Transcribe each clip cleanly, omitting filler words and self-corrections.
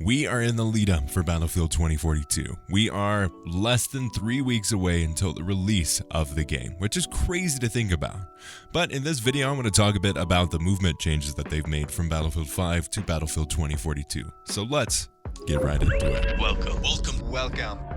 We are in the lead up for Battlefield 2042. We are less than 3 weeks away until the release of the game, which is crazy to think about. But in this video, I'm going to talk a bit about the movement changes that they've made from Battlefield 5 to Battlefield 2042. So let's get right into it.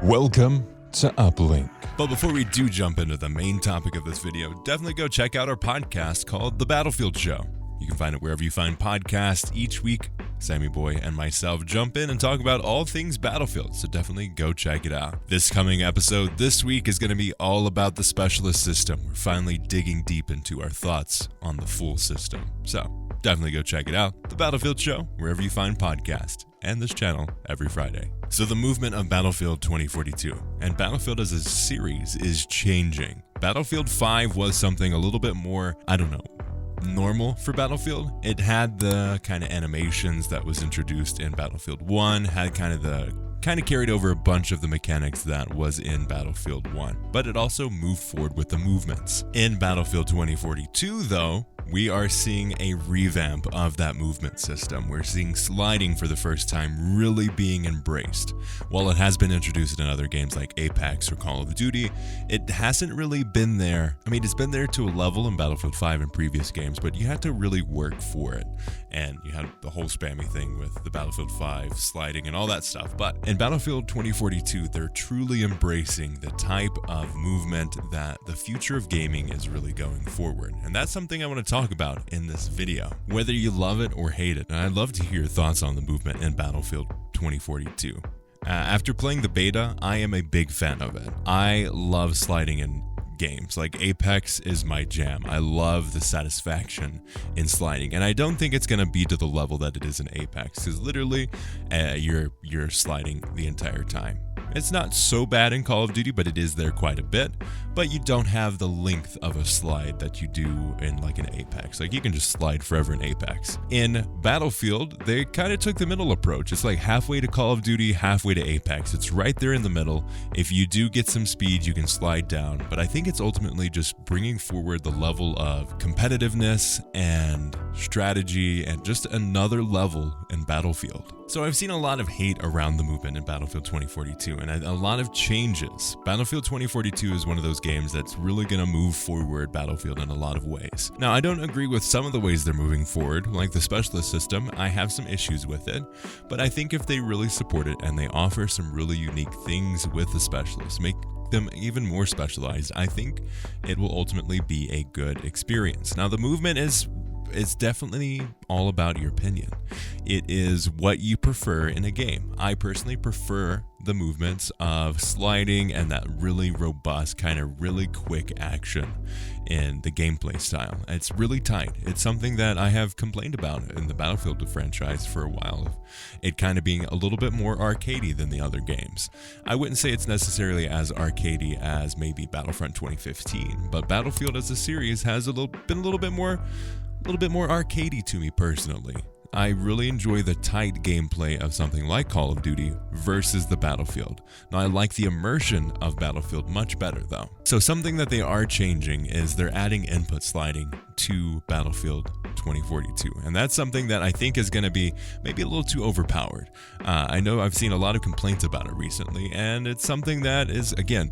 Welcome to Uplink. But before we do jump into the main topic of this video, definitely go check out our podcast called The Battlefield Show. You can find it wherever you find podcasts. Each week, Sammy Boy and myself jump in and talk about all things Battlefield, so definitely go check it out. This coming episode this week is going to be all about the specialist system. We're finally digging deep into our thoughts on the full system. So definitely go check it out. The Battlefield Show, wherever you find podcasts, and this channel every Friday. So the movement of Battlefield 2042 and Battlefield as a series is changing. Battlefield 5 was something a little bit more, normal for Battlefield. It had the kind of animations that was introduced in Battlefield 1, had kind of carried over a bunch of the mechanics that was in Battlefield 1, but it also moved forward with the movements. In Battlefield 2042, though, we are seeing a revamp of that movement system. We're seeing sliding for the first time really being embraced. While it has been introduced in other games like Apex or Call of Duty, it hasn't really been there. I mean, it's been there to a level in Battlefield 5 and previous games, but you had to really work for it. And you had the whole spammy thing with the Battlefield 5 sliding and all that stuff. But in Battlefield 2042, they're truly embracing the type of movement that the future of gaming is really going forward. And that's something I want to talk about in this video, whether you love it or hate it. And I'd love to hear your thoughts on the movement in Battlefield 2042. After playing the beta, I am a big fan of it. I love sliding in games. Like Apex is my jam. I love the satisfaction in sliding, and I don't think it's going to be to the level that it is in Apex, because literally you're sliding the entire time. It's not so bad in Call of Duty, but it is there quite a bit. But you don't have the length of a slide that you do in like an Apex. Like you can just slide forever in Apex. In Battlefield, they kind of took the middle approach. It's like halfway to Call of Duty, halfway to Apex. It's right there in the middle. If you do get some speed, you can slide down. But I think it's ultimately just bringing forward the level of competitiveness and strategy and just another level in Battlefield. So I've seen a lot of hate around the movement in Battlefield 2042 and a lot of changes. Battlefield 2042 is one of those games that's really going to move forward Battlefield in a lot of ways. Now, I don't agree with some of the ways they're moving forward, like the specialist system. I have some issues with it, but I think if they really support it and they offer some really unique things with the specialists, make them even more specialized, I think it will ultimately be a good experience. Now, the movement is definitely all about your opinion. It is what you prefer in a game. I personally prefer the movements of sliding and that really robust, kind of really quick action in the gameplay style. It's really tight. It's something that I have complained about in the Battlefield franchise for a while. It kind of being a little bit more arcadey than the other games. I wouldn't say it's necessarily as arcadey as maybe Battlefront 2015, but Battlefield as a series has been a little bit more arcadey to me personally. I really enjoy the tight gameplay of something like Call of Duty versus the Battlefield. Now, I like the immersion of Battlefield much better though. So something that they are changing is they're adding input sliding to Battlefield 2042. And that's something that I think is going to be maybe a little too overpowered. I know I've seen a lot of complaints about it recently, and it's something that is, again,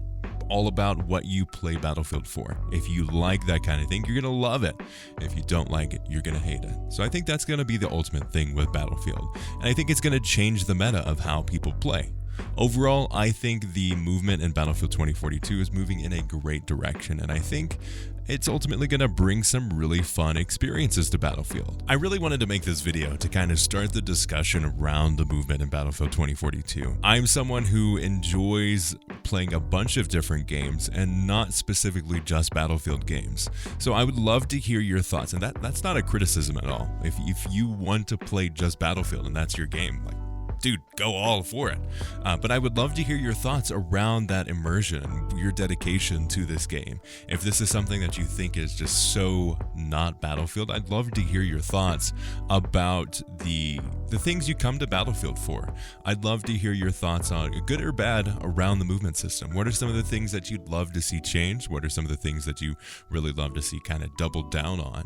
all about what you play Battlefield for. If you like that kind of thing, you're going to love it. If you don't like it, you're going to hate it. So I think that's going to be the ultimate thing with Battlefield. And I think it's going to change the meta of how people play. Overall, I think the movement in Battlefield 2042 is moving in a great direction, and I think it's ultimately going to bring some really fun experiences to Battlefield. I really wanted to make this video to kind of start the discussion around the movement in Battlefield 2042. I'm someone who enjoys playing a bunch of different games and not specifically just Battlefield games. So I would love to hear your thoughts, and that's not a criticism at all. If you want to play just Battlefield and that's your game, like, dude, go all for it. But I would love to hear your thoughts around that immersion, your dedication to this game. If this is something that you think is just so not Battlefield, I'd love to hear your thoughts about the the things you come to Battlefield for. I'd love to hear your thoughts on good or bad around the movement system. What are some of the things that you'd love to see changed? What are some of the things that you really love to see kind of doubled down on?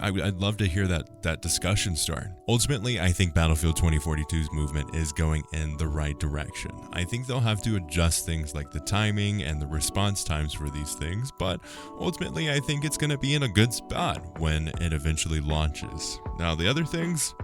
I'd love to hear that discussion start. Ultimately, I think Battlefield 2042's movement is going in the right direction. I think they'll have to adjust things like the timing and the response times for these things, but ultimately I think it's going to be in a good spot when it eventually launches. Now, the other things,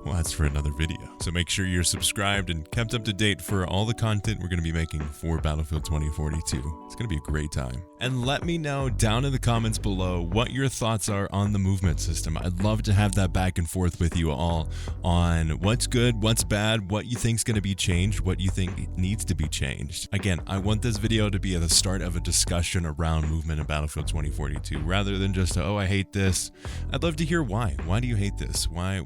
well, that's for another video. So make sure you're subscribed and kept up to date for all the content we're going to be making for Battlefield 2042. It's going to be a great time. And let me know down in the comments below what your thoughts are on the movement system. I'd love to have that back and forth with you all on what's good, what's bad, what you think's going to be changed, what you think needs to be changed. Again, I want this video to be at the start of a discussion around movement in Battlefield 2042 rather than just, oh, I hate this. I'd love to hear why. Why do you hate this? Why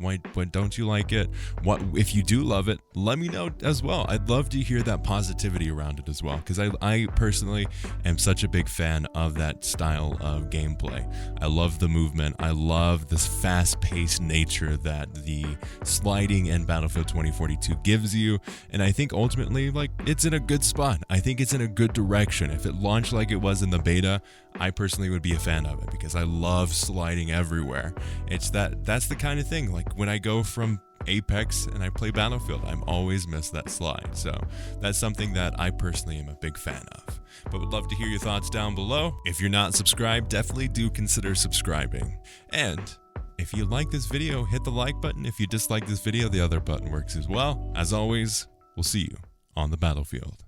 don't you like it? What if you do love it? Let me know as well. I'd love to hear that positivity around it as well, because I personally am such a big fan of that style of gameplay. I love the movement. I love this fast-paced nature that the sliding in Battlefield 2042 gives you, and I think ultimately, like, it's in a good spot. I think it's in a good direction. If it launched like it was in the beta, I personally would be a fan of it because I love sliding everywhere. That's the kind of thing, like when I go from Apex and I play Battlefield, I'm always miss that slide. So that's something that I personally am a big fan of. But would love to hear your thoughts down below. If you're not subscribed, definitely do consider subscribing. And if you like this video, hit the like button. If you dislike this video, the other button works as well. As always, we'll see you on the battlefield.